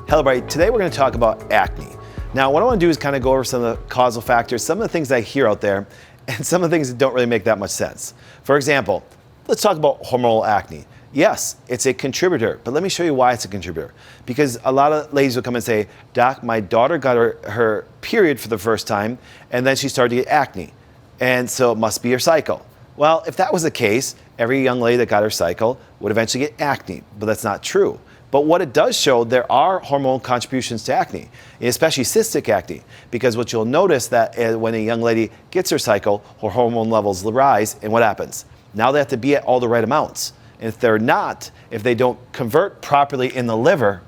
Hello everybody, today we're going to talk about acne. Now what I want to do is kind of go over some of the causal factors, some of the things I hear out there, and some of the things that don't really make that much sense. For example, let's talk about hormonal acne. Yes, it's a contributor, but let me show you why it's a contributor. Because a lot of ladies will come and say, Doc, my daughter got her period for the first time, and then she started to get acne, and so it must be her cycle. Well, if that was the case, every young lady that got her cycle would eventually get acne, but that's not true. But what it does show, there are hormonal contributions to acne, especially cystic acne, because what you'll notice that when a young lady gets her cycle, her hormone levels rise, and what happens? Now they have to be at all the right amounts. And if they're not, if they don't convert properly in the liver,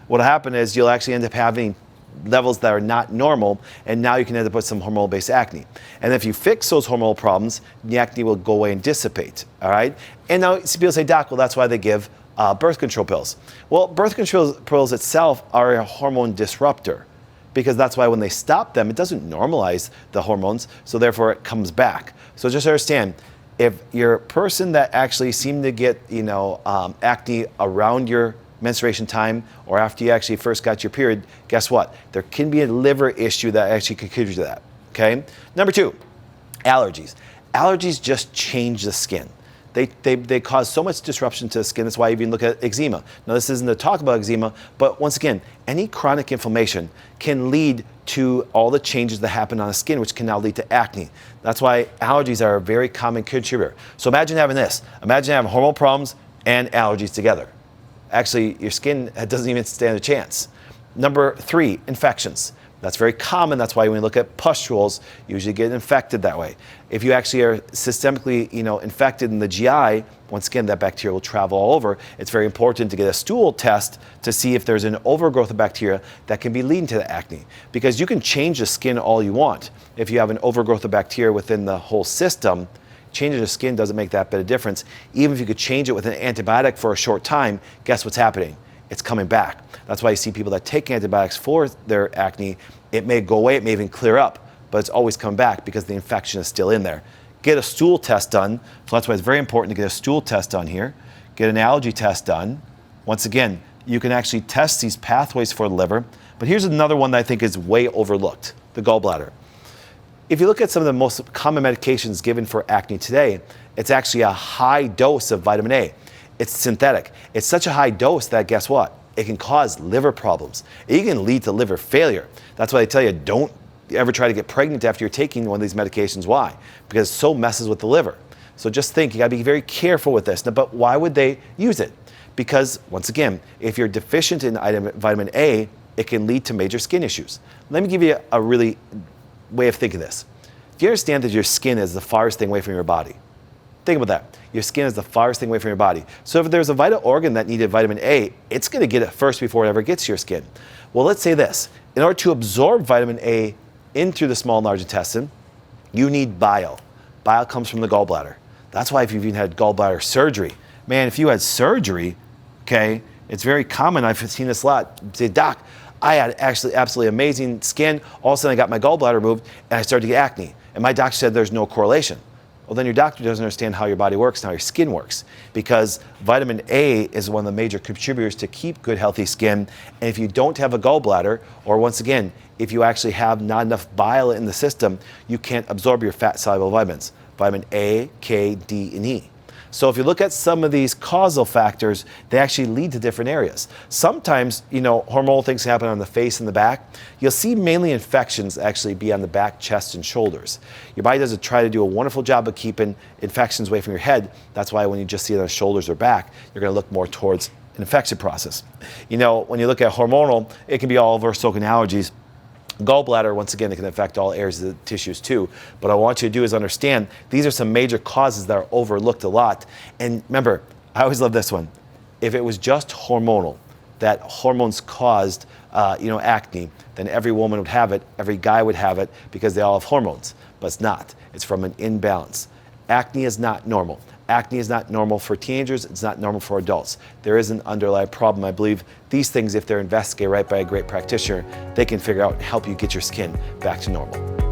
what'll happen is you'll actually end up having levels that are not normal, and now you can end up with some hormonal-based acne. And if you fix those hormonal problems, the acne will go away and dissipate, all right? And now people say, Doc, well, that's why they give birth control pills. Well, birth control pills itself are a hormone disruptor, because that's why when they stop them, it doesn't normalize the hormones, so therefore it comes back. So just understand, if you're a person that actually seemed to get acne around your menstruation time or after you actually first got your period, guess what? There can be a liver issue that actually contributes to that, okay? Number two, allergies. Allergies just change the skin. They cause so much disruption to the skin. That's why you even look at eczema. Now, this isn't to talk about eczema, but once again, any chronic inflammation can lead to all the changes that happen on the skin, which can now lead to acne. That's why allergies are a very common contributor. So imagine having this. Imagine having hormonal problems and allergies together. Actually, your skin doesn't even stand a chance. Number three, infections. That's very common. That's why when you look at pustules, you usually get infected that way. If you actually are systemically, infected in the GI, once again, that bacteria will travel all over. It's very important to get a stool test to see if there's an overgrowth of bacteria that can be leading to the acne. Because you can change the skin all you want. If you have an overgrowth of bacteria within the whole system, changing the skin doesn't make that bit of difference. Even if you could change it with an antibiotic for a short time, guess what's happening? It's coming back. That's why you see people that take antibiotics for their acne. It may go away, it may even clear up, but it's always come back because the infection is still in there. Get a stool test done. So that's why it's very important to get a stool test done here. Get an allergy test done. Once again, you can actually test these pathways for the liver. But here's another one that I think is way overlooked, the gallbladder. If you look at some of the most common medications given for acne today, it's actually a high dose of vitamin A. It's synthetic. It's such a high dose that guess what? It can cause liver problems. It can lead to liver failure. That's why they tell you don't ever try to get pregnant after you're taking one of these medications. Why? Because it so messes with the liver. So just think, you gotta be very careful with this. Now, but why would they use it? Because once again, if you're deficient in vitamin A, it can lead to major skin issues. Let me give you a really way of thinking this. Do you understand that your skin is the farthest thing away from your body? Think about that. Your skin is the farthest thing away from your body. So if there's a vital organ that needed vitamin A, it's going to get it first before it ever gets to your skin. Well, let's say this. In order to absorb vitamin A into the small and large intestine, you need bile. Bile comes from the gallbladder. That's why if you've even had gallbladder surgery, man, if you had surgery, okay, it's very common. I've seen this a lot. Say, Doc, I had actually absolutely amazing skin. All of a sudden I got my gallbladder removed and I started to get acne. And my doctor said there's no correlation. Well, then your doctor doesn't understand how your body works and how your skin works, because vitamin A is one of the major contributors to keep good, healthy skin. And if you don't have a gallbladder, or once again, if you actually have not enough bile in the system, you can't absorb your fat-soluble vitamins, vitamin A, K, D, and E. So if you look at some of these causal factors, they actually lead to different areas. Sometimes, hormonal things happen on the face and the back. You'll see mainly infections actually be on the back, chest, and shoulders. Your body does try to do a wonderful job of keeping infections away from your head. That's why when you just see it on shoulders or back, you're going to look more towards an infection process. When you look at hormonal, it can be all over soaking allergies. Gallbladder, once again, it can affect all areas of the tissues too. But what I want you to do is understand these are some major causes that are overlooked a lot. And remember, I always love this one. If it was just hormonal, that hormones caused acne, then every woman would have it, every guy would have it, because they all have hormones. But it's not. It's from an imbalance. Acne is not normal. Acne is not normal for teenagers. It's not normal for adults. There is an underlying problem. I believe these things, if they're investigated right by a great practitioner, they can figure out and help you get your skin back to normal.